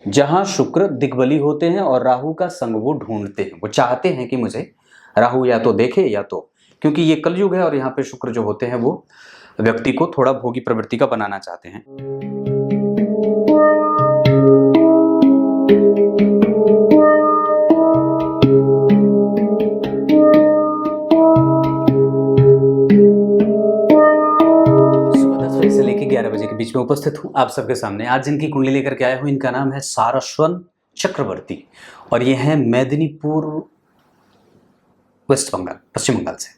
जहां शुक्र दिग्बली होते हैं और राहु का संग वो ढूंढते हैं। वो चाहते हैं कि मुझे राहु या तो देखे या तो, क्योंकि ये कलयुग है और यहाँ पे शुक्र जो होते हैं वो व्यक्ति को थोड़ा भोगी प्रवृत्ति का बनाना चाहते हैं। सुबह 10 बजे से लेकर 11 बजे के बीच में उपस्थित हूँ आप सबके सामने। आज जिनकी कुंडली लेकर के आया हूँ इनका नाम है सारस्वत चक्रवर्ती और ये है मेदिनीपुर, वेस्ट बंगाल, पश्चिम बंगाल से।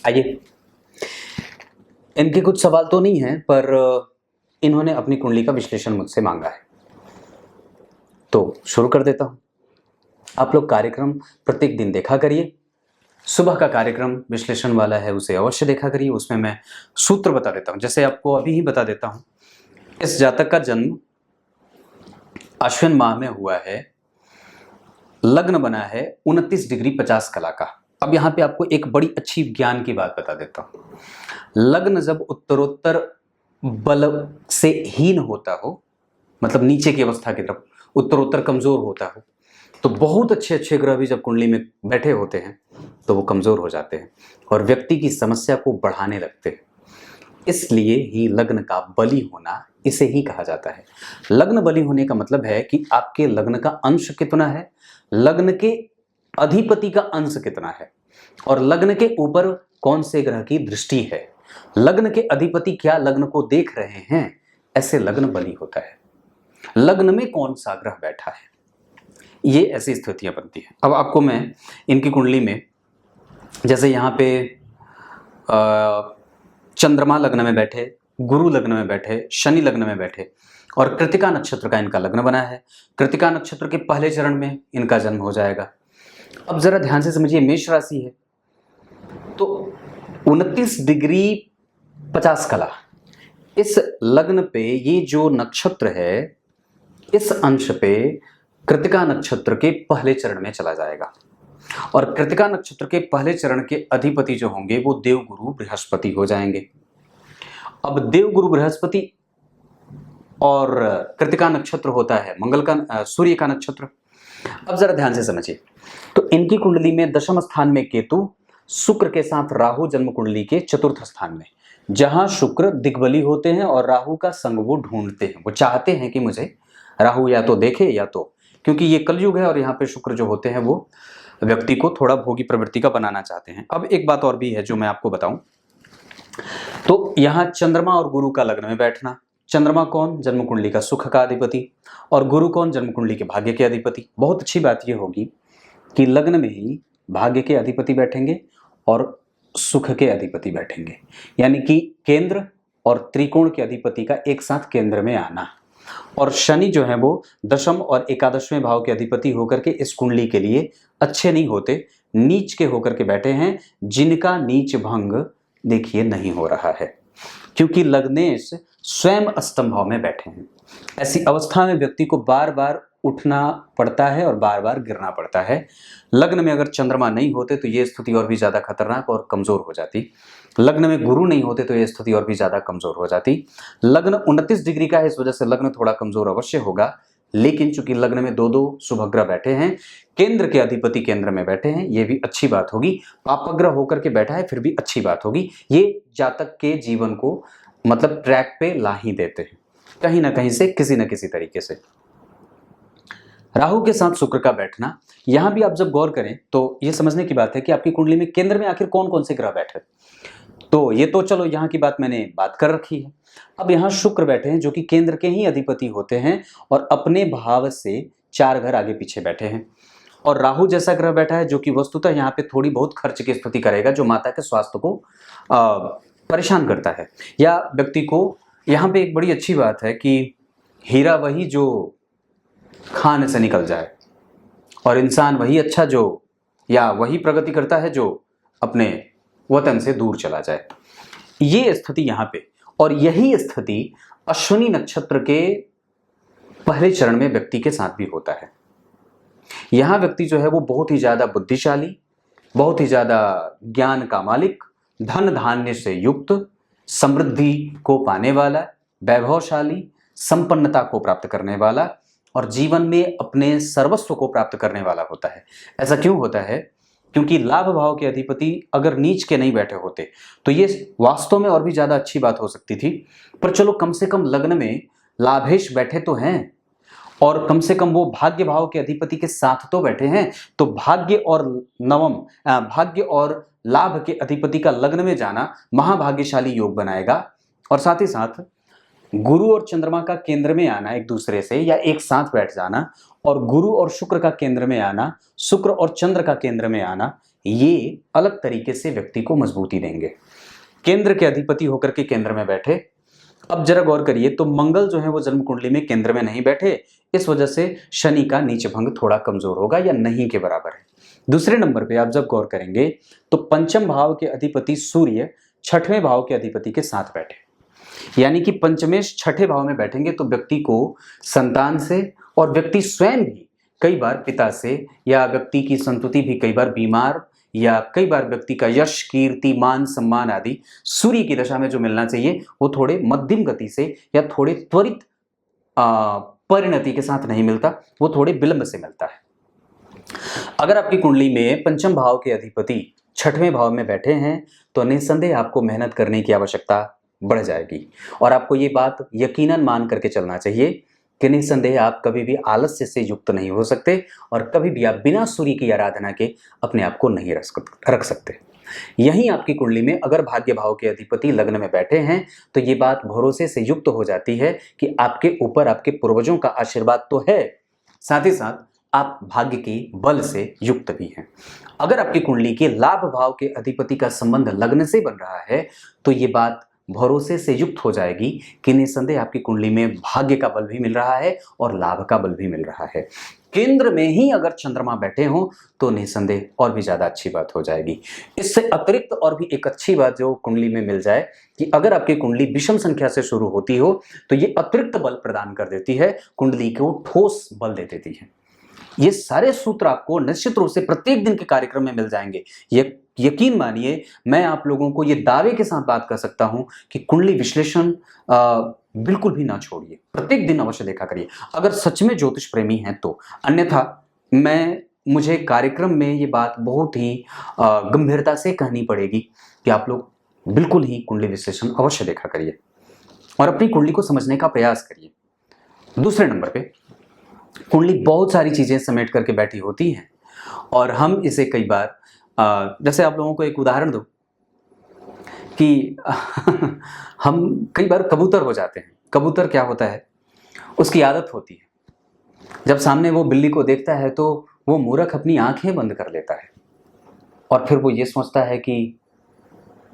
आइए, इनके कुछ सवाल तो नहीं है पर इन्होंने अपनी कुंडली का विश्लेषण मुझसे मांगा है, तो शुरू कर देता हूं। आप लोग कार्यक्रम प्रत्येक दिन देखा करिए। सुबह का कार्यक्रम विश्लेषण वाला है, उसे अवश्य देखा करिए। उसमें मैं सूत्र बता देता हूं, जैसे आपको अभी ही बता देता हूं। इस जातक का जन्म अश्विन माह में हुआ है, लग्न बना है 29 डिग्री 50 कला का। अब यहाँ पे आपको एक बड़ी अच्छी ज्ञान की बात बता देता हूँ। लग्न जब उत्तरोत्तर बल से हीन होता हो, मतलब नीचे की अवस्था की तरफ उत्तरोत्तर कमजोर होता हो, तो बहुत अच्छे अच्छे ग्रह भी जब कुंडली में बैठे होते हैं तो वो कमजोर हो जाते हैं और व्यक्ति की समस्या को बढ़ाने लगते हैं। इसलिए ही लग्न का बली होना इसे ही कहा जाता है। लग्न बली होने का मतलब है कि आपके लग्न का अंश कितना है, लग्न के अधिपति का अंश कितना है और लग्न के ऊपर कौन से ग्रह की दृष्टि है, लग्न के अधिपति क्या लग्न को देख रहे हैं, ऐसे लग्न बली होता है। लग्न में कौन सा ग्रह बैठा है, ये ऐसी स्थितियां बनती हैं। अब आपको मैं इनकी कुंडली में, जैसे यहाँ पे चंद्रमा लग्न में बैठे, गुरु लग्न में बैठे, शनि लग्न में बैठे और कृतिका नक्षत्र का इनका लग्न बना है। कृतिका नक्षत्र के पहले चरण में इनका जन्म हो जाएगा। अब जरा ध्यान से समझिए, मेष राशि है तो 29 डिग्री 50 कला, इस लग्न पे ये जो नक्षत्र है, इस अंश पे कृतिका नक्षत्र के पहले चरण में चला जाएगा और कृतिका नक्षत्र के पहले चरण के अधिपति जो होंगे वो देवगुरु बृहस्पति हो जाएंगे। अब देवगुरु बृहस्पति और कृतिका नक्षत्र होता है मंगल का, सूर्य का नक्षत्र। अब जरा ध्यान से समझिए, तो इनकी कुंडली में दशम स्थान में केतु, शुक्र के साथ राहु जन्म कुंडली के चतुर्थ स्थान में, जहां शुक्र दिग्बली होते हैं और राहु का संग वो ढूंढते हैं। वो चाहते हैं कि मुझे राहु या तो देखे या तो, क्योंकि ये कलयुग है और यहाँ पे शुक्र जो होते हैं वो व्यक्ति को थोड़ा भोगी प्रवृत्ति का बनाना चाहते हैं। अब एक बात और भी है जो मैं आपको बताऊं, तो यहाँ चंद्रमा और गुरु का लग्न में बैठना। चंद्रमा कौन, जन्म कुंडली का सुख का अधिपति, और गुरु कौन, जन्म कुंडली के भाग्य के अधिपति। बहुत अच्छी बात यह होगी कि लग्न में ही भाग्य के अधिपति बैठेंगे और सुख के अधिपति बैठेंगे, यानी कि केंद्र और त्रिकोण के अधिपति का एक साथ केंद्र में आना। और शनि जो है वो दशम और एकादशवें भाव के अधिपति होकर के इस कुंडली के लिए अच्छे नहीं होते, नीच के होकर के बैठे हैं, जिनका नीच भंग देखिए नहीं हो रहा है, क्योंकि लग्नेश स्वयं अष्टम भाव में बैठे हैं। ऐसी अवस्था में व्यक्ति को बार बार उठना पड़ता है और बार बार गिरना पड़ता है। लग्न में अगर चंद्रमा नहीं होते तो ये स्थिति और भी ज्यादा खतरनाक और कमजोर हो जाती। लग्न में गुरु नहीं होते तो ये स्थिति और भी ज्यादा कमजोर हो जाती। लग्न 29 डिग्री का है, इस वजह से लग्न थोड़ा कमजोर अवश्य होगा, लेकिन चूंकि लग्न में दो दो शुभग्रह बैठे हैं, केंद्र के अधिपति केंद्र में बैठे हैं, ये भी अच्छी बात होगी। पापग्रह होकर के बैठा है फिर भी अच्छी बात होगी। ये जातक के जीवन को मतलब ट्रैक पे ला ही देते हैं कहीं ना कहीं से, किसी न किसी तरीके से। राहु के साथ शुक्र का बैठना, यहां भी आप जब गौर करें तो यह समझने की बात है कि आपकी कुंडली में केंद्र में आखिर कौन कौन से ग्रह बैठे। तो ये तो चलो यहाँ की बात मैंने बात कर रखी है। अब यहाँ शुक्र बैठे हैं जो कि केंद्र के ही अधिपति होते हैं और अपने भाव से 4 घर आगे पीछे बैठे हैं। और राहु जैसा ग्रह बैठा है जो कि वस्तुतः यहाँ पे थोड़ी बहुत खर्च की स्थिति करेगा, जो माता के स्वास्थ्य को परेशान करता है या व्यक्ति को। यहाँ पे एक बड़ी अच्छी बात है कि हीरा वही जो खान से निकल जाए और इंसान वही अच्छा जो, या वही प्रगति करता है जो अपने वतन से दूर चला जाए, ये स्थिति यहाँ पे। और यही स्थिति अश्विनी नक्षत्र के पहले चरण में व्यक्ति के साथ भी होता है। यहाँ व्यक्ति जो है वो बहुत ही ज्यादा बुद्धिशाली, बहुत ही ज्यादा ज्ञान का मालिक, धन धान्य से युक्त, समृद्धि को पाने वाला, वैभवशाली, संपन्नता को प्राप्त करने वाला और जीवन में अपने सर्वस्व को प्राप्त करने वाला होता है। ऐसा क्यों होता है? क्योंकि लाभ भाव के अधिपति अगर नीच के नहीं बैठे होते तो ये वास्तव में और भी ज्यादा अच्छी बात हो सकती थी, पर चलो कम से कम लग्न में लाभेश बैठे तो हैं और कम से कम वो भाग्य भाव के अधिपति के साथ तो बैठे हैं, तो भाग्य और भाग्य और लाभ के अधिपति का लग्न में जाना महाभाग्यशाली योग बनाएगा। और साथ ही साथ गुरु और चंद्रमा का केंद्र में आना एक दूसरे से या एक साथ बैठ जाना, और गुरु और शुक्र का केंद्र में आना, शुक्र और चंद्र का केंद्र में आना, ये अलग तरीके से व्यक्ति को मजबूती देंगे। केंद्र के अधिपति होकर के केंद्र में बैठे। अब जरा गौर करिए तो मंगल जो है वो जन्म कुंडली में केंद्र में नहीं बैठे, इस वजह से शनि का नीच भंग थोड़ा कमजोर होगा या नहीं के बराबर है। दूसरे नंबर पे आप जब गौर करेंगे तो पंचम भाव के अधिपति सूर्य छठवें भाव के अधिपति के साथ बैठे, यानी कि पंचमेश छठे भाव में बैठेंगे तो व्यक्ति को संतान से और व्यक्ति स्वयं भी कई बार पिता से या व्यक्ति की संतति भी कई बार बीमार या कई बार व्यक्ति का यश कीर्ति मान सम्मान आदि सूर्य की दशा में जो मिलना चाहिए वो थोड़े मध्यम गति से या थोड़े त्वरित परिणति के साथ नहीं मिलता, वो थोड़े विलंब से मिलता है। अगर आपकी कुंडली में पंचम भाव के अधिपति छठवें भाव में बैठे हैं तो निस्संदेह आपको मेहनत करने की आवश्यकता बढ़ जाएगी और आपको ये बात यकीनन मान करके चलना चाहिए कि निस्संदेह आप कभी भी आलस्य से युक्त नहीं हो सकते और कभी भी आप बिना सूर्य की आराधना के अपने आप को नहीं रख सकते। यहीं आपकी कुंडली में अगर भाग्य भाव के अधिपति लग्न में बैठे हैं तो ये बात भरोसे से युक्त हो जाती है कि आपके ऊपर आपके पूर्वजों का आशीर्वाद तो है, साथ ही साथ आप भाग्य के बल से युक्त भी हैं। अगर आपकी कुंडली के लाभ भाव के अधिपति का संबंध लग्न से बन रहा है तो ये बात भरोसे से युक्त हो जाएगी कि निस्संदेह आपकी कुंडली में भाग्य का बल भी मिल रहा है और लाभ का बल भी मिल रहा है। केंद्र में ही अगर चंद्रमा बैठे हों तो निस्संदेह और भी ज्यादा अच्छी बात हो जाएगी। इससे अतिरिक्त और भी एक अच्छी बात जो कुंडली में मिल जाए कि अगर आपकी कुंडली विषम संख्या से शुरू होती हो तो ये अतिरिक्त बल प्रदान कर देती है, कुंडली को ठोस बल दे देती है। ये सारे सूत्र आपको निश्चित रूप से प्रत्येक दिन के कार्यक्रम में मिल जाएंगे। ये यकीन मानिए, मैं आप लोगों को ये दावे के साथ बात कर सकता हूं कि कुंडली विश्लेषण बिल्कुल भी ना छोड़िए, प्रत्येक दिन अवश्य देखा करिए अगर सच में ज्योतिष प्रेमी हैं तो। अन्यथा मुझे कार्यक्रम में ये बात बहुत ही गंभीरता से कहनी पड़ेगी कि आप लोग बिल्कुल ही कुंडली विश्लेषण अवश्य देखा करिए और अपनी कुंडली को समझने का प्रयास करिए। दूसरे नंबर पे कुंडली बहुत सारी चीजें समेट करके बैठी होती हैं और हम इसे कई बार जैसे आप लोगों को एक उदाहरण दूं कि हम कई बार कबूतर हो जाते हैं। कबूतर क्या होता है, उसकी आदत होती है जब सामने वो बिल्ली को देखता है तो वो मूर्ख अपनी आंखें बंद कर लेता है और फिर वो ये सोचता है कि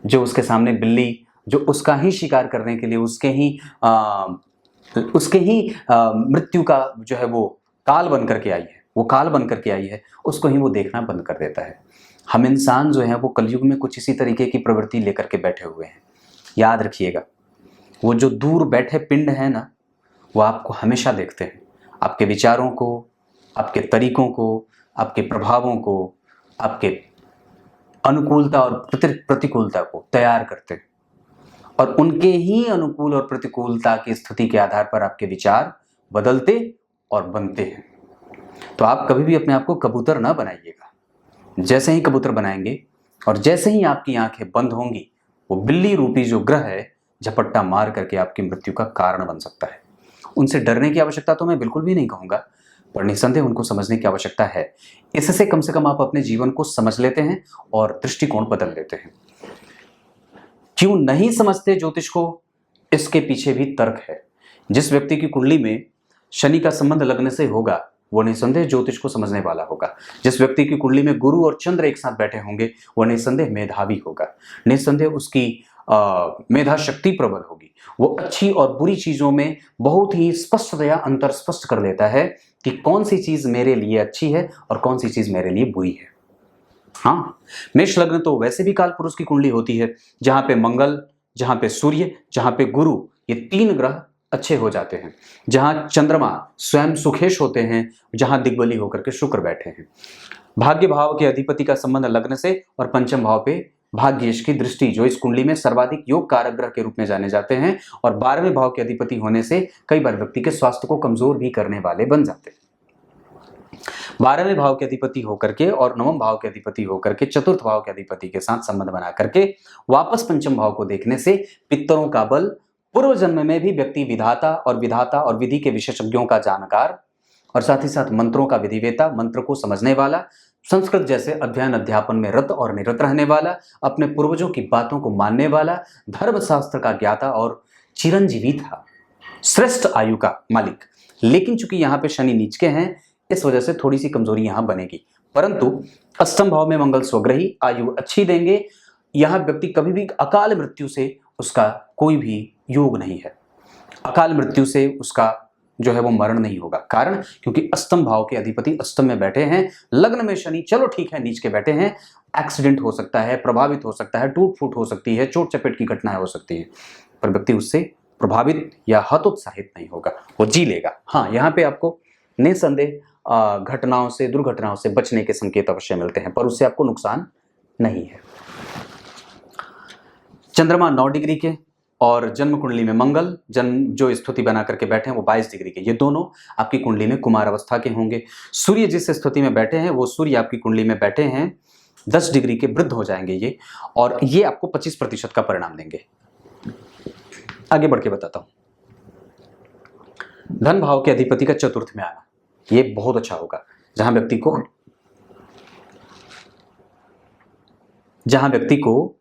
जो उसके सामने बिल्ली जो उसका ही शिकार करने के लिए उसके ही मृत्यु का जो है वो काल बन करके आई है, वो काल बन करके आई है, उसको ही वो देखना बंद कर देता है। हम इंसान जो है वो कलयुग में कुछ इसी तरीके की प्रवृत्ति लेकर के बैठे हुए हैं। याद रखिएगा, वो जो दूर बैठे पिंड है ना, वो आपको हमेशा देखते हैं, आपके विचारों को, आपके तरीकों को, आपके प्रभावों को, आपके अनुकूलता और प्रतिकूलता को तैयार करते हैं और उनके ही अनुकूल और प्रतिकूलता की स्थिति के आधार पर आपके विचार बदलते और बनते हैं। तो आप कभी भी अपने आप को कबूतर ना बनाइएगा। जैसे ही कबूतर बनाएंगे और जैसे ही आपकी आंखें बंद होंगी, वो बिल्ली रूपी जो ग्रह है झपट्टा मार करके आपकी मृत्यु का कारण बन सकता है। उनसे डरने की आवश्यकता तो मैं बिल्कुल भी नहीं कहूंगा, पर निस्संदेह उनको समझने की आवश्यकता है। इससे कम से कम आप अपने जीवन को समझ लेते हैं और दृष्टिकोण बदल लेते हैं। क्यों नहीं समझते ज्योतिष को, इसके पीछे भी तर्क है। जिस व्यक्ति की कुंडली में शनि का संबंध लगने से होगा वो निस्संदेह ज्योतिष को समझने वाला होगा। जिस व्यक्ति की कुंडली में गुरु और चंद्र एक साथ बैठे होंगे वो निस्संदेह मेधावी होगा, निस्संदेह उसकी मेधा शक्ति प्रबल होगी। वो अच्छी और बुरी चीजों में बहुत ही स्पष्टतया अंतर स्पष्ट कर लेता है कि कौन सी चीज मेरे लिए अच्छी है और कौन सी चीज मेरे लिए बुरी है। हाँ, मेष लग्न तो वैसे भी काल पुरुष की कुंडली होती है, जहां पे मंगल, जहां पे सूर्य, जहां पे गुरु, ये तीन ग्रह अच्छे हो जाते हैं, जहां चंद्रमा स्वयं सुखेश होते हैं, जहां दिग्बली होकर के शुक्र बैठे हैं। भाग्य भाव के अधिपति का संबंध लग्न से और पंचम भाव पे भाग्येश की दृष्टि, जो इस कुंडली में सर्वाधिक योग कारक ग्रह के रूप में जाने जाते हैं और 12वें भाव के अधिपति होने से कई बार व्यक्ति के स्वास्थ्य को कमजोर भी करने वाले बन जाते हैं। 12वें भाव के अधिपति होकर के और 9वें भाव के अधिपति होकर के चतुर्थ भाव के अधिपति के साथ संबंध बना करके वापस पंचम भाव को देखने से पितरों का बल, पूर्व जन्म में भी व्यक्ति विधाता और विधि के विशेषज्ञों का जानकार और साथ ही साथ मंत्रों का विधिवेता, मंत्र को समझने वाला, संस्कृत जैसे अध्ययन अध्यापन में रत और निरत रहने वाला, अपने पूर्वजों की बातों को मानने वाला, धर्मशास्त्र का ज्ञाता और चिरंजीवी था, श्रेष्ठ आयु का मालिक। लेकिन चूंकि यहाँ पे शनि नीच के हैं, इस वजह से थोड़ी सी कमजोरी यहाँ बनेगी, परंतु अष्टम भाव में मंगल स्वग्रही, आयु अच्छी देंगे। यहाँ व्यक्ति कभी भी अकाल मृत्यु से उसका कोई भी योग नहीं है, अकाल मृत्यु से उसका जो है वो मरण नहीं होगा। कारण क्योंकि अष्टम भाव के अधिपति अष्टम में बैठे हैं, लग्न में शनि चलो ठीक है नीच के बैठे हैं, एक्सीडेंट हो सकता है, प्रभावित हो सकता है, टूट फूट हो सकती है, चोट चपेट की घटनाएं हो सकती है, पर व्यक्ति उससे प्रभावित या हतोत्साहित नहीं होगा, वो जी लेगा। हाँ, यहाँ पे आपको निसंदेह घटनाओं से, दुर्घटनाओं से बचने के संकेत अवश्य मिलते हैं, पर उससे आपको नुकसान नहीं है। चंद्रमा 9 डिग्री के और जन्म कुंडली में मंगल जन्म जो स्थिति बना करके बैठे हैं वो 22 डिग्री के, ये दोनों आपकी कुंडली में कुमार अवस्था के होंगे। सूर्य जिस स्थिति में बैठे हैं वो सूर्य आपकी कुंडली में बैठे हैं 10 डिग्री के, वृद्ध हो जाएंगे ये, और ये आपको 25% का परिणाम देंगे। आगे बढ़ के बताता हूं। धन भाव के अधिपति का चतुर्थ में आना, ये बहुत अच्छा होगा, जहां व्यक्ति को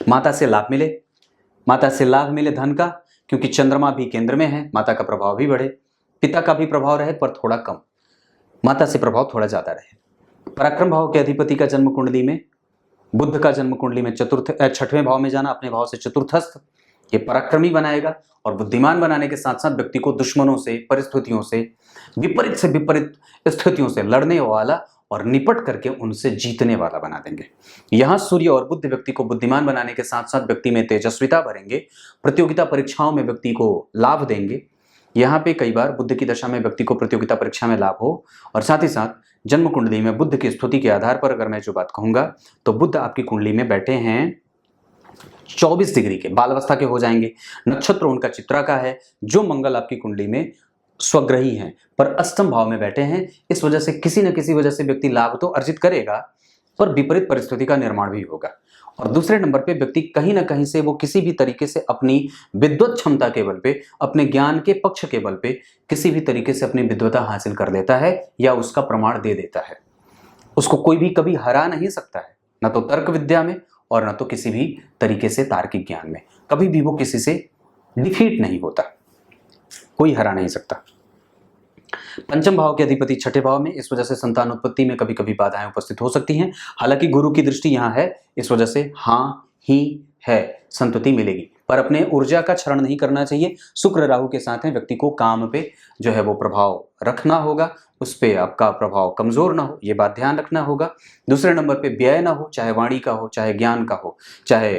माता से लाभ मिले धन का, क्योंकि चंद्रमा भी केंद्र में है, माता का प्रभाव भी बढ़े, पिता का भी प्रभाव रहे पर थोड़ा कम, माता से प्रभाव थोड़ा ज्यादा रहे। पराक्रम भाव के अधिपति का जन्म कुंडली में, बुध का जन्म कुंडली में छठवें भाव में जाना, अपने भाव से चतुर्थस्थ, ये पराक्रमी बनाएगा और बुद्धिमान बनाने के साथ साथ व्यक्ति को दुश्मनों से, परिस्थितियों से, विपरीत स्थितियों से लड़ने वाला और निपट करके उनसे जीतने वाला बना देंगे। यहाँ सूर्य और बुध व्यक्ति को बुद्धिमान बनाने के साथ साथ व्यक्ति में तेजस्विता भरेंगे, प्रतियोगिता परीक्षाओं में व्यक्ति को लाभ देंगे। यहाँ पे कई बार बुध की दशा में व्यक्ति को प्रतियोगिता परीक्षा में लाभ हो, और साथ ही साथ जन्म कुंडली में बुध की स्थिति के आधार पर अगर मैं जो बात कहूंगा तो बुध आपकी कुंडली में बैठे हैं 24 डिग्री के, बाल अवस्था के हो जाएंगे। नक्षत्र उनका चित्रा का है, जो मंगल आपकी कुंडली में स्वग्रही हैं पर अष्टम भाव में बैठे हैं। इस वजह से किसी न किसी वजह से व्यक्ति लाभ तो अर्जित करेगा, पर विपरीत परिस्थिति का निर्माण भी होगा। और दूसरे नंबर पे व्यक्ति कहीं ना कहीं से वो किसी भी तरीके से अपनी विद्वत क्षमता के बल पे, अपने ज्ञान के पक्ष के बल पे किसी भी तरीके से अपनी विद्वता हासिल कर लेता है या उसका प्रमाण दे देता है। उसको कोई भी कभी हरा नहीं सकता है, न तो तर्क विद्या में और न तो किसी भी तरीके से तार्किक ज्ञान में, कभी भी वो किसी से डिफीट नहीं होता, कोई हरा नहीं सकता। पंचम भाव के अधिपति छठे भाव में, इस वजह से संतान उत्पत्ति में कभी कभी बाधाएं उपस्थित हो सकती हैं। हालांकि गुरु की दृष्टि यहाँ है, इस वजह से हाँ ही है, संतति मिलेगी, पर अपने ऊर्जा का क्षरण नहीं करना चाहिए। शुक्र राहु के साथ है, व्यक्ति को काम पे जो है वो प्रभाव रखना होगा, उस पर आपका प्रभाव कमजोर ना हो, ये बात ध्यान रखना होगा। दूसरे नंबर पे व्यय ना हो, चाहे वाणी का हो, चाहे ज्ञान का हो, चाहे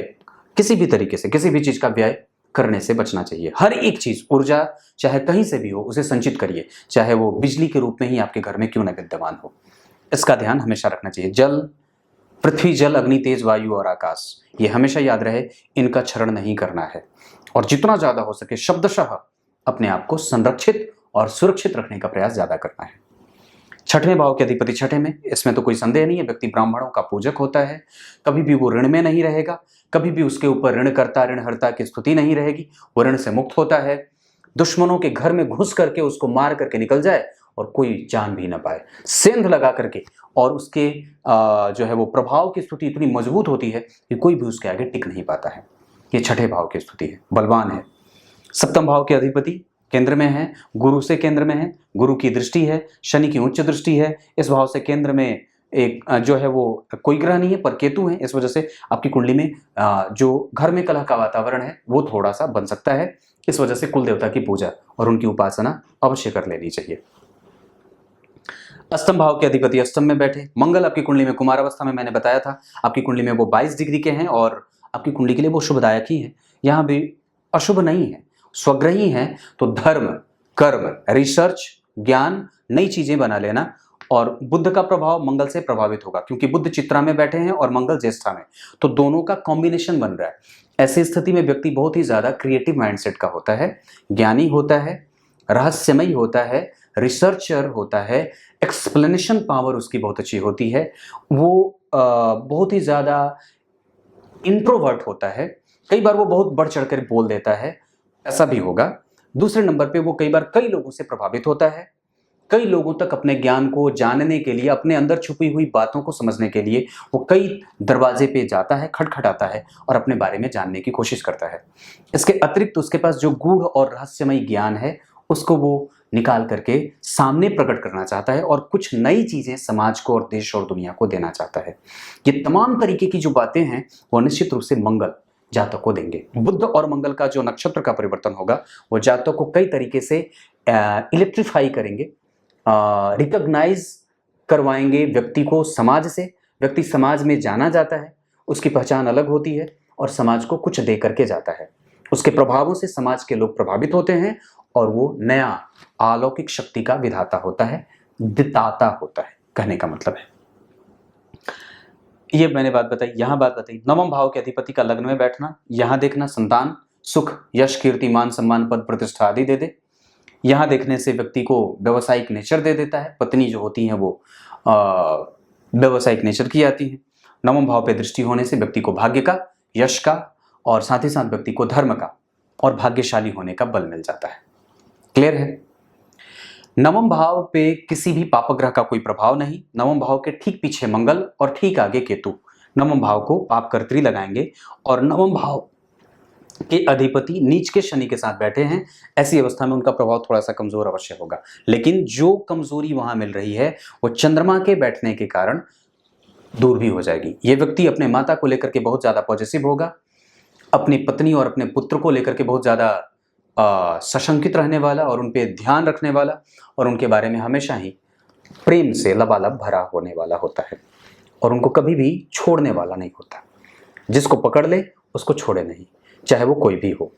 किसी भी तरीके से किसी भी चीज का व्यय करने से बचना चाहिए। हर एक चीज, ऊर्जा चाहे कहीं से भी हो, उसे संचित करिए, चाहे वो बिजली के रूप में ही आपके घर में क्यों न विद्यमान हो, इसका ध्यान हमेशा रखना चाहिए। जल, पृथ्वी, जल, अग्नि, तेज, वायु और आकाश, ये हमेशा याद रहे, इनका क्षरण नहीं करना है, और जितना ज्यादा हो सके शब्दशः अपने आप को संरक्षित और सुरक्षित रखने का प्रयास ज्यादा करना है। छठवें भाव के अधिपति छठे में, इसमें तो कोई संदेह नहीं है, व्यक्ति ब्राह्मणों का पूजक होता है, कभी भी वो ऋण में नहीं रहेगा, कभी भी उसके ऊपर ऋणकर्ता ऋणहर्ता की स्थिति नहीं रहेगी, वो ऋण से मुक्त होता है। दुश्मनों के घर में घुस करके उसको मार करके निकल जाए और कोई जान भी ना पाए, सेंध लगा करके, और उसके जो है वो प्रभाव की स्थिति इतनी मजबूत होती है कि कोई भी उसके आगे टिक नहीं पाता है। ये छठे भाव की स्थिति है, बलवान है। सप्तम भाव के अधिपति केंद्र में है, गुरु से केंद्र में है, गुरु की दृष्टि है, शनि की उच्च दृष्टि है। इस भाव से केंद्र में एक जो है वो कोई ग्रह नहीं है पर केतु है, इस वजह से आपकी कुंडली में जो घर में कलह का वातावरण है वो थोड़ा सा बन सकता है। इस वजह से कुल देवता की पूजा और उनकी उपासना अवश्य कर लेनी चाहिए। अष्टम भाव के अधिपति अष्टम में बैठे, मंगल आपकी कुंडली में कुमार अवस्था में, मैंने बताया था आपकी कुंडली में वो 22 डिग्री के हैं और आपकी कुंडली के लिए वो शुभदायक ही है, यहाँ भी अशुभ नहीं है, स्वग्रही हैं। तो धर्म, कर्म, रिसर्च, ज्ञान, नई चीजें बना लेना और बुध का प्रभाव मंगल से प्रभावित होगा, क्योंकि बुध चित्रा में बैठे हैं और मंगल ज्येष्ठा में, तो दोनों का कॉम्बिनेशन बन रहा है। ऐसी स्थिति में व्यक्ति बहुत ही ज्यादा क्रिएटिव माइंडसेट का होता है, ज्ञानी होता है, रहस्यमयी होता है, रिसर्चर होता है, एक्सप्लेनेशन पावर उसकी बहुत अच्छी होती है, वो बहुत ही ज्यादा इंट्रोवर्ट होता है, कई बार वो बहुत बढ़ चढ़कर बोल देता है, ऐसा भी होगा। दूसरे नंबर पे वो कई बार कई लोगों से प्रभावित होता है, कई लोगों तक अपने ज्ञान को जानने के लिए, अपने अंदर छुपी हुई बातों को समझने के लिए वो कई दरवाजे पे जाता है, खटखटाता है और अपने बारे में जानने की कोशिश करता है। इसके अतिरिक्त उसके पास जो गूढ़ और रहस्यमयी ज्ञान है उसको वो निकाल करके सामने प्रकट करना चाहता है और कुछ नई चीजें समाज को और देश और दुनिया को देना चाहता है। ये तमाम तरीके की जो बातें हैं वो निश्चित रूप से मंगल जातक को देंगे। बुध और मंगल का जो नक्षत्र का परिवर्तन होगा वो जातक को कई तरीके से इलेक्ट्रीफाई करेंगे, रिकॉग्नाइज करवाएंगे व्यक्ति को समाज से। व्यक्ति समाज में जाना जाता है, उसकी पहचान अलग होती है और समाज को कुछ दे करके जाता है। उसके प्रभावों से समाज के लोग प्रभावित होते हैं और वो नया अलौकिक शक्ति का विधाता होता है, दिताता होता है, कहने का मतलब है। ये मैंने बात बताई, यहां बात बताई। नवम भाव के अधिपति का लग्न में बैठना, यहां देखना संतान, सुख, यश, कीर्ति, मान, सम्मान, पद, प्रतिष्ठा आदि दे दे। यहां देखने से व्यक्ति को व्यवसायिक नेचर दे देता है, पत्नी जो होती है वो व्यवसायिक नेचर की आती है। नवम भाव पे दृष्टि होने से व्यक्ति को भाग्य का, यश का और साथ ही साथ व्यक्ति को धर्म का और भाग्यशाली होने का बल मिल जाता है। क्लियर है? नवम भाव पे किसी भी पापग्रह का कोई प्रभाव नहीं। नवम भाव के ठीक पीछे मंगल और ठीक आगे केतु नवम भाव को पापकर्त्री लगाएंगे और नवम भाव के अधिपति नीच के शनि के साथ बैठे हैं। ऐसी अवस्था में उनका प्रभाव थोड़ा सा कमजोर अवश्य होगा, लेकिन जो कमजोरी वहां मिल रही है वो चंद्रमा के बैठने के कारण दूर भी हो जाएगी। ये व्यक्ति अपने माता को लेकर के बहुत ज्यादा पॉजिटिव होगा, अपनी पत्नी और अपने पुत्र को लेकर के बहुत ज्यादा सशंकित रहने वाला और उन पे ध्यान रखने वाला और उनके बारे में हमेशा ही प्रेम से लबालब भरा होने वाला होता है और उनको कभी भी छोड़ने वाला नहीं होता। जिसको पकड़ ले उसको छोड़े नहीं, चाहे वो कोई भी हो।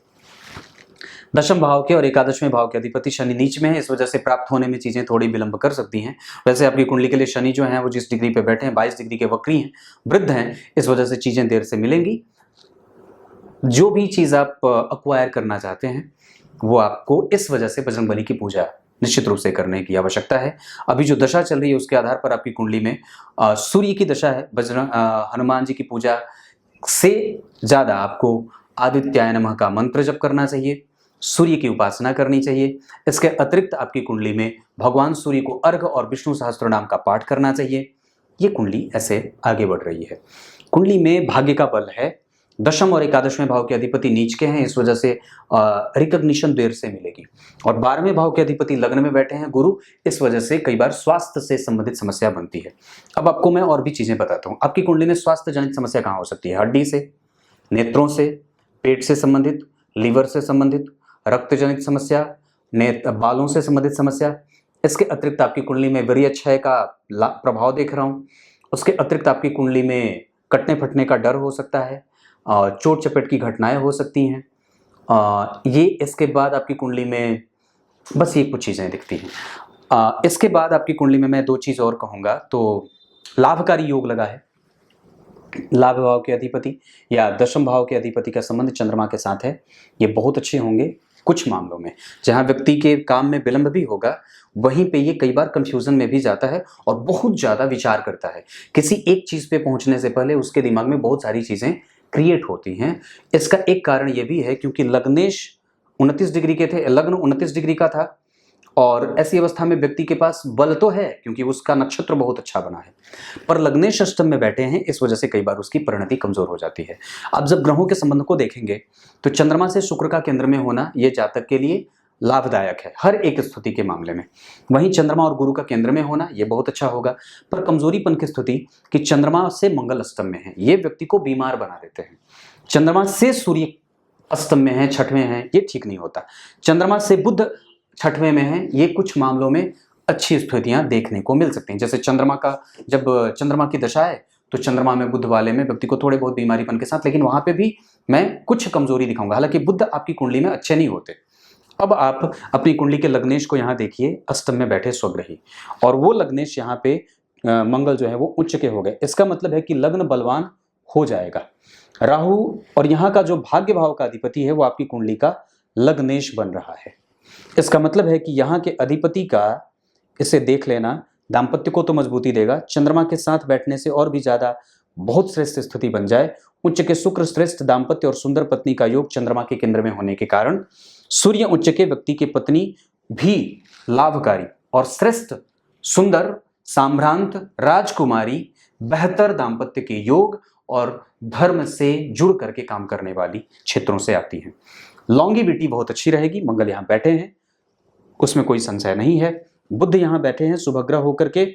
दशम भाव के और एकादशवें भाव के अधिपति शनि नीच में है, इस वजह से प्राप्त होने में चीजें थोड़ी विलंब कर सकती हैं। वैसे आपकी कुंडली के लिए शनि जो है वो जिस डिग्री पे बैठे हैं 22 डिग्री के वक्री हैं, वृद्ध हैं, इस वजह से चीजें देर से मिलेंगी। जो भी चीज आप अक्वायर करना चाहते हैं वो आपको इस वजह से बजरंगबली की पूजा निश्चित रूप से करने की आवश्यकता है। अभी जो दशा चल रही है उसके आधार पर आपकी कुंडली में सूर्य की दशा है, हनुमान जी की पूजा से ज्यादा आपको आदित्याय नमः का मंत्र जप करना चाहिए, सूर्य की उपासना करनी चाहिए। इसके अतिरिक्त आपकी कुंडली में भगवान सूर्य को अर्घ और विष्णु सहस्त्र नाम का पाठ करना चाहिए। ये कुंडली ऐसे आगे बढ़ रही है। कुंडली में भाग्य का बल है, दशम और एकादशवें भाव के अधिपति नीच के हैं, इस वजह से रिकॉग्निशन देर से मिलेगी। और 12वें भाव के अधिपति लग्न में बैठे हैं गुरु, इस वजह से कई बार स्वास्थ्य से संबंधित समस्या बनती है। अब आपको मैं और भी चीजें बताता हूँ। आपकी कुंडली में स्वास्थ्य जनित समस्या कहाँ हो सकती है? हड्डी से, नेत्रों से, पेट से संबंधित, लीवर से संबंधित, रक्त जनित समस्या, बालों से संबंधित समस्या। इसके अतिरिक्त आपकी कुंडली में वीर्य क्षय का प्रभाव देख रहा हूँ। उसके अतिरिक्त आपकी कुंडली में कटने फटने का डर हो सकता है, चोट चपेट की घटनाएं हो सकती हैं। ये इसके बाद आपकी कुंडली में बस ये कुछ चीज़ें दिखती हैं। इसके बाद आपकी कुंडली में मैं दो चीज़ और कहूँगा, तो लाभकारी योग लगा है। लाभ भाव के अधिपति या दशम भाव के अधिपति का संबंध चंद्रमा के साथ है। ये बहुत अच्छे होंगे कुछ मामलों में, जहाँ व्यक्ति के काम में विलंब भी होगा वहीं पे ये कई बार कंफ्यूजन में भी जाता है और बहुत ज़्यादा विचार करता है। किसी एक चीज़ पे पहुँचने से पहले उसके दिमाग में बहुत सारी चीज़ें क्रिएट होती हैं। इसका एक कारण ये भी है क्योंकि लग्नेश 29 डिग्री के थे, लग्न 29 डिग्री का था और ऐसी अवस्था में व्यक्ति के पास बल तो है क्योंकि उसका नक्षत्र बहुत अच्छा बना है, पर लग्नेश अष्टम में बैठे हैं, इस वजह से कई बार उसकी परिणति कमजोर हो जाती है। अब जब ग्रहों के संबंध को देखेंगे तो चंद्रमा से शुक्र का केंद्र में होना यह जातक के लिए लाभदायक है हर एक स्थिति के मामले में। वहीं चंद्रमा और गुरु का केंद्र में होना यह बहुत अच्छा होगा, पर कमजोरीपन की स्थिति कि चंद्रमा से मंगल अष्टम में है, ये व्यक्ति को बीमार बना देते हैं। चंद्रमा से सूर्य अष्टम में है, छठवें है, ये ठीक नहीं होता। चंद्रमा से बुध छठवें में है, ये कुछ मामलों में अच्छी स्थितियां देखने को मिल सकती हैं। जैसे चंद्रमा का जब चंद्रमा की दशा है तो चंद्रमा में बुध वाले में व्यक्ति को थोड़े बहुत बीमारीपन के साथ, लेकिन वहां पे भी मैं कुछ कमजोरी दिखाऊंगा। हालांकि बुध आपकी कुंडली में अच्छे नहीं होते, अब आप अपनी कुंडली के लग्नेश को यहाँ देखिए, अष्टम में बैठे स्वग्रही, और वो लग्नेश यहाँ पे मंगल जो है वो उच्च के हो गए। इसका मतलब है कि लग्न बलवान हो जाएगा। राहु और यहाँ का जो भाग्य भाव का अधिपति है वो आपकी कुंडली का लग्नेश बन रहा है। इसका मतलब है कि यहाँ के अधिपति का, इसे देख लेना, दाम्पत्य को तो मजबूती देगा, चंद्रमा के साथ बैठने से और भी ज्यादा बहुत श्रेष्ठ स्थिति बन जाए। उच्च के शुक्र श्रेष्ठ दाम्पत्य और सुंदर पत्नी का योग चंद्रमा के केंद्र में होने के कारण सूर्य उच्च के व्यक्ति की पत्नी भी लाभकारी और श्रेष्ठ सुंदर साम्रांत राजकुमारी बेहतर दाम्पत्य के योग और धर्म से जुड़ करके काम करने वाली क्षेत्रों से आती हैं। लॉन्गिविटी बहुत अच्छी रहेगी। मंगल यहाँ बैठे हैं, उसमें कोई संशय नहीं है। बुध यहाँ बैठे हैं शुभग्रह होकर के,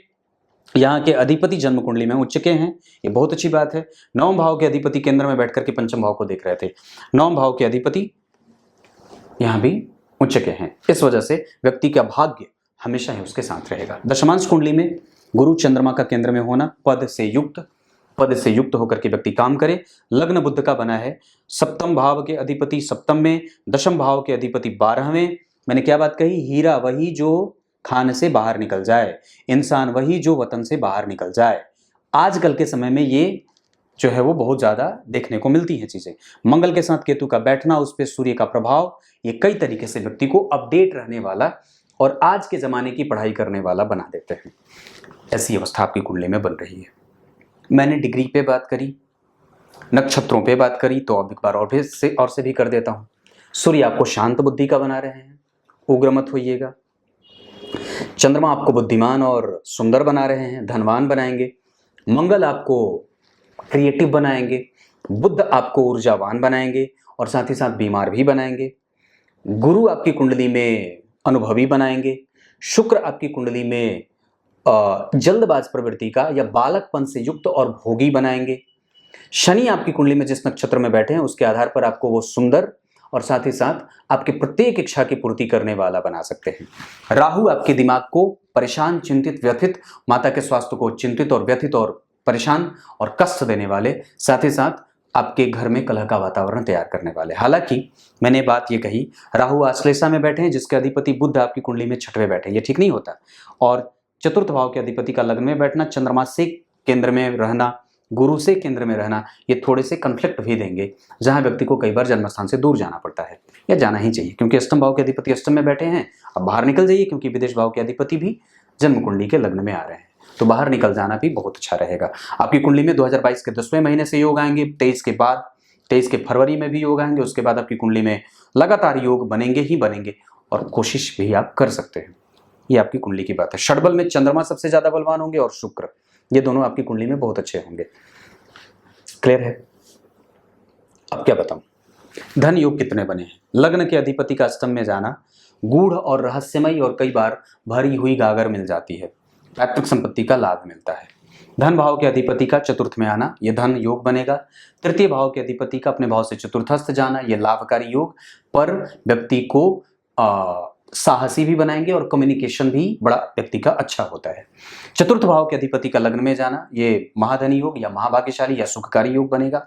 यहाँ के अधिपति जन्म कुंडली में उच्च के हैं, ये बहुत अच्छी बात है। नवम भाव के अधिपति केंद्र में बैठ करके पंचम भाव को देख रहे थे। नवम भाव के अधिपति यहाँ भी उच्च के हैं, इस वजह से व्यक्ति का भाग्य हमेशा ही उसके साथ रहेगा। दशमांश कुंडली में गुरु चंद्रमा का केंद्र में होना, पद से युक्त होकर के व्यक्ति काम करे। लग्न बुध का बना है, सप्तम भाव के अधिपति सप्तम में, दशम भाव के अधिपति 12वें। मैंने क्या बात कही? हीरा वही जो खान से बाहर निकल जाए, इंसान वही जो वतन से बाहर निकल जाए। आजकल के समय में ये जो है वो बहुत ज्यादा देखने को मिलती हैं चीजें। मंगल के साथ केतु का बैठना, उस पर सूर्य का प्रभाव, ये कई तरीके से व्यक्ति को अपडेट रहने वाला और आज के जमाने की पढ़ाई करने वाला बना देते हैं। ऐसी अवस्था आपकी कुंडली में बन रही है। मैंने डिग्री पे बात करी, नक्षत्रों पे बात करी, तो अब एक बार और से भी कर देता हूं। सूर्य आपको शांत बुद्धि का बना रहे हैं, उग्र मत होइएगा। चंद्रमा आपको बुद्धिमान और सुंदर बना रहे हैं, धनवान बनाएंगे। मंगल आपको क्रिएटिव बनाएंगे, बुध आपको ऊर्जावान बनाएंगे और साथ ही साथ बीमार भी बनाएंगे। गुरु आपकी कुंडली में अनुभवी बनाएंगे। शुक्र आपकी कुंडली में जल्दबाज प्रवृत्ति का या बालकपन से युक्त और भोगी बनाएंगे। शनि आपकी कुंडली में जिस नक्षत्र में बैठे हैं उसके आधार पर आपको वो सुंदर और साथ ही साथ आपके प्रत्येक इच्छा की पूर्ति करने वाला बना सकते हैं। राहु आपके दिमाग को परेशान, चिंतित, व्यथित, माता के स्वास्थ्य को चिंतित और व्यथित और परेशान और कष्ट देने वाले, साथ ही साथ आपके घर में कलह का वातावरण तैयार करने वाले। हालांकि मैंने बात ये कही, राहु आश्लेषा में बैठे हैं जिसके अधिपति बुध आपकी कुंडली में 6वें बैठे, ये ठीक नहीं होता। और चतुर्थ भाव के अधिपति का लग्न में बैठना, चंद्रमा से केंद्र में रहना, गुरु से केंद्र में रहना, ये थोड़े से कन्फ्लिक्ट भी देंगे, जहां व्यक्ति को कई बार जन्मस्थान से दूर जाना पड़ता है, या जाना ही चाहिए, क्योंकि अष्टम भाव के अधिपति अष्टम में बैठे हैं। अब बाहर निकल जाइए, क्योंकि विदेश भाव के अधिपति भी जन्म कुंडली के लग्न में आ रहे हैं, तो बाहर निकल जाना भी बहुत अच्छा रहेगा। आपकी कुंडली में 2022 के 10वें महीने से योग आएंगे, 23 के बाद, 23 के फरवरी में भी योग आएंगे। उसके बाद आपकी कुंडली में लगातार योग बनेंगे ही बनेंगे, और कोशिश भी आप कर सकते हैं। ये आपकी कुंडली की बात है। षडबल में चंद्रमा सबसे ज्यादा बलवान होंगे और शुक्र, ये दोनों आपकी कुंडली में बहुत अच्छे होंगे। क्लियर है? अब क्या बताऊं, धन योग कितने बने हैं? लग्न के अधिपति का अष्टम में जाना, गूढ़ और रहस्यमयी और कई बार भरी हुई गागर मिल जाती है, पैतृक संपत्ति का लाभ मिलता है। धन भाव के अधिपति का चतुर्थ में आना, यह धन योग बनेगा। तृतीय भाव के अधिपति का अपने भाव से चतुर्थस्थ जाना, यह लाभकारी योग, पर व्यक्ति को साहसी भी बनाएंगे और कम्युनिकेशन भी बड़ा व्यक्ति का अच्छा होता है। चतुर्थ भाव के अधिपति का लग्न में जाना, ये महाधनी योग या महाभाग्यशाली या सुखकारी योग बनेगा।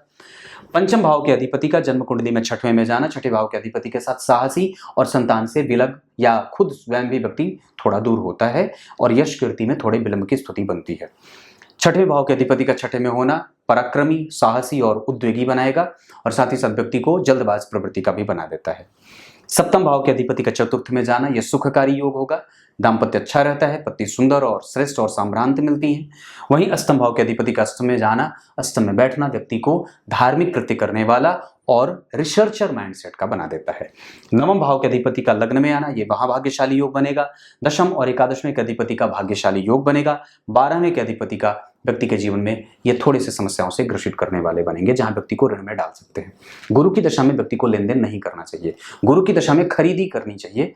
पंचम भाव के अधिपति का जन्म कुंडली में 6वें में जाना, छठे भाव के अधिपति के साथ साहसी और संतान से विलग या खुद स्वयं भी व्यक्ति थोड़ा दूर होता है और यश कीर्ति में थोड़े विलंब की स्थिति बनती है। छठवें भाव के अधिपति का छठे में होना पराक्रमी, साहसी और उद्वेगी बनाएगा और साथ ही साथ व्यक्ति को जल्दबाज प्रवृत्ति का भी बना देता है। सप्तम भाव के अधिपति का चतुर्थ में जाना, यह सुखकारी योग होगा, दाम्पत्य अच्छा रहता है, पत्नी सुंदर और श्रेष्ठ और साम्रांत मिलती हैं। वहीं अष्टम भाव के अधिपति का अष्टम में जाना, अष्टम में बैठना व्यक्ति को धार्मिक कृत्य करने वाला और रिसर्चर माइंडसेट का बना देता है। नवम भाव के अधिपति का लग्न में आना, यह महाभाग्यशाली योग बनेगा। दशम और एकादशवें के अधिपति का भाग्यशाली योग बनेगा। 12वें के अधिपति का व्यक्ति के जीवन में ये थोड़ी सी समस्याओं से ग्रसित करने वाले बनेंगे, जहां व्यक्ति को ऋण में डाल सकते हैं। गुरु की दशा में व्यक्ति को लेन देन नहीं करना चाहिए। गुरु की दशा में खरीदी करनी चाहिए,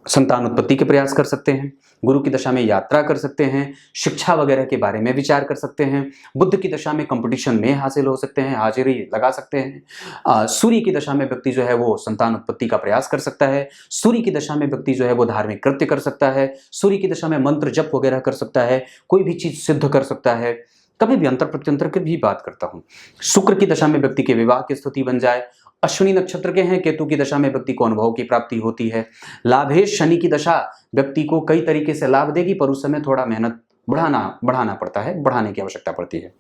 संतान उत्पत्ति के प्रयास कर सकते हैं, गुरु की दशा में यात्रा कर सकते हैं, शिक्षा वगैरह के बारे में विचार कर सकते हैं। बुध की दशा में कंपटीशन में हासिल हो सकते हैं, हाजिरी लगा सकते हैं। सूर्य की दशा में व्यक्ति जो है वो संतान उत्पत्ति का प्रयास कर सकता है। सूर्य की दशा में व्यक्ति जो है वो धार्मिक कृत्य कर सकता है। सूर्य की दशा में मंत्र जप वगैरह कर सकता है, कोई भी चीज सिद्ध कर सकता है। कभी भी अंतर प्रत्यंतर की भी बात करता हूँ। शुक्र की दशा में व्यक्ति के विवाह की स्थिति बन जाए अश्विनी नक्षत्र के हैं, केतु की दशा में व्यक्ति को अनुभव की प्राप्ति होती है। लाभेश शनि की दशा व्यक्ति को कई तरीके से लाभ देगी, पर उस समय थोड़ा मेहनत बढ़ाना पड़ता है, बढ़ाने की आवश्यकता पड़ती है।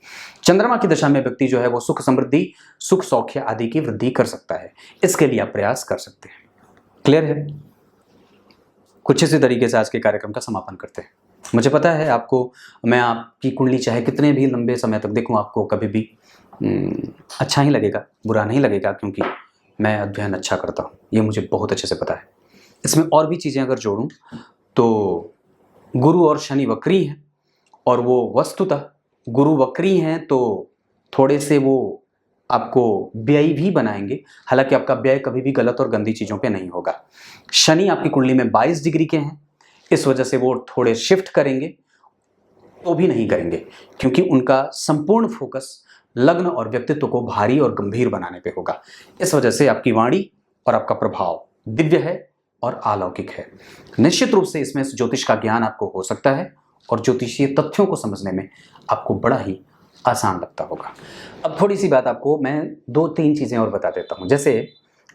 चंद्रमा की दशा में व्यक्ति जो है वो सुख समृद्धि, सुख सौख्य आदि की वृद्धि कर सकता है। इसके लिए आप प्रयास कर सकते हैं। क्लियर है? कुछ इसी तरीके से आज के कार्यक्रम का समापन करते हैं। मुझे पता है आपको, मैं आपकी कुंडली चाहे कितने भी लंबे समय तक देखूं, आपको कभी भी अच्छा ही लगेगा, बुरा नहीं लगेगा, क्योंकि मैं अध्ययन अच्छा करता हूँ, ये मुझे बहुत अच्छे से पता है। इसमें और भी चीज़ें अगर जोड़ूं तो गुरु और शनि वक्री हैं, और वो वस्तुतः गुरु वक्री हैं तो थोड़े से वो आपको व्ययी भी बनाएंगे, हालांकि आपका व्यय कभी भी गलत और गंदी चीज़ों पे नहीं होगा। शनि आपकी कुंडली में 22 डिग्री के हैं, इस वजह से वो थोड़े शिफ्ट करेंगे तो भी नहीं करेंगे, क्योंकि उनका संपूर्ण फोकस लग्न और व्यक्तित्व को भारी और गंभीर बनाने पे होगा। इस वजह से आपकी वाणी और आपका प्रभाव दिव्य है और अलौकिक है। निश्चित रूप से इसमें ज्योतिष का ज्ञान आपको हो सकता है और ज्योतिषीय तथ्यों को समझने में आपको बड़ा ही आसान लगता होगा। अब थोड़ी सी बात आपको मैं 2-3 चीज़ें और बता देता हूँ। जैसे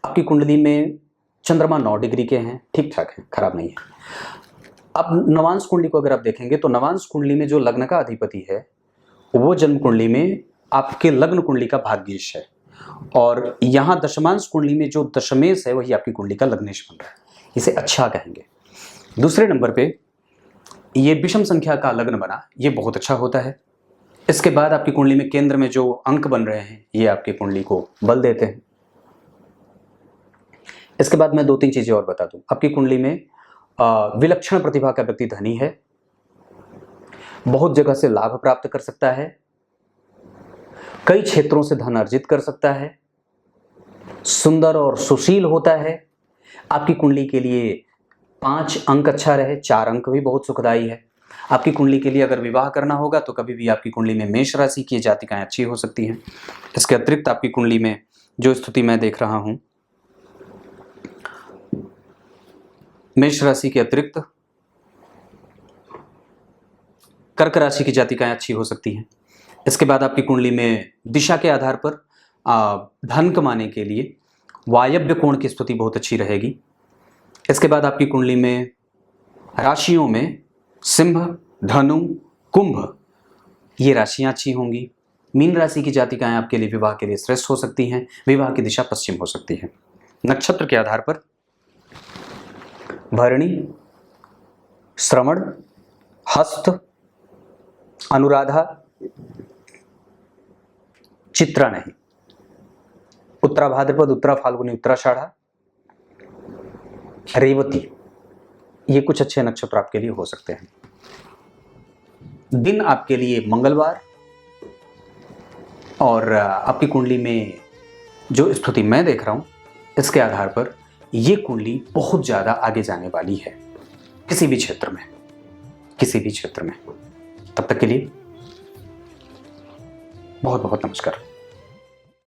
आपकी कुंडली में चंद्रमा 9 डिग्री के हैं, ठीक ठाक है, खराब नहीं है। अब नवांश कुंडली को अगर आप देखेंगे तो नवांश कुंडली में जो लग्न का अधिपति है वो जन्म कुंडली में आपके लग्न कुंडली का भाग्येश है, और यहाँ दशमांश कुंडली में जो दशमेश है वही आपकी कुंडली का लग्नेश बन रहा है। इसे अच्छा कहेंगे। दूसरे नंबर पे ये विषम संख्या का लग्न बना, ये बहुत अच्छा होता है। इसके बाद आपकी कुंडली में केंद्र में जो अंक बन रहे हैं ये आपकी कुंडली को बल देते हैं। इसके बाद मैं 2-3 चीजें और बता दूं। आपकी कुंडली में विलक्षण प्रतिभा का व्यक्ति धनी है, बहुत जगह से लाभ प्राप्त कर सकता है, कई क्षेत्रों से धन अर्जित कर सकता है, सुंदर और सुशील होता है। आपकी कुंडली के लिए 5 अंक अच्छा रहे, 4 अंक भी बहुत सुखदाई है। आपकी कुंडली के लिए अगर विवाह करना होगा तो कभी भी आपकी कुंडली में मेष राशि की जातिकाएं अच्छी हो सकती हैं। इसके अतिरिक्त आपकी कुंडली में जो स्थिति मैं देख रहा हूं, मेष राशि के अतिरिक्त कर्क राशि की जातिकाएं अच्छी हो सकती हैं। इसके बाद आपकी कुंडली में दिशा के आधार पर धन कमाने के लिए वायव्य कोण की स्थिति बहुत अच्छी रहेगी। इसके बाद आपकी कुंडली में राशियों में सिंह, धनु, कुंभ ये राशियां अच्छी होंगी। मीन राशि की जातिकाएं आपके लिए विवाह के लिए श्रेष्ठ हो सकती हैं। विवाह की दिशा पश्चिम हो सकती है। नक्षत्र के आधार पर भरणी, श्रवण, हस्त, अनुराधा, चित्रा नहीं, उत्तरा भाद्रपद, उत्तरा फाल्गुनी, उत्तराषाढ़ा, रेवती, ये कुछ अच्छे नक्षत्र आपके लिए हो सकते हैं। दिन आपके लिए मंगलवार, और आपकी कुंडली में जो स्थिति मैं देख रहा हूं इसके आधार पर ये कुंडली बहुत ज्यादा आगे जाने वाली है किसी भी क्षेत्र में, किसी भी क्षेत्र में। तब तक के लिए बहुत बहुत नमस्कार।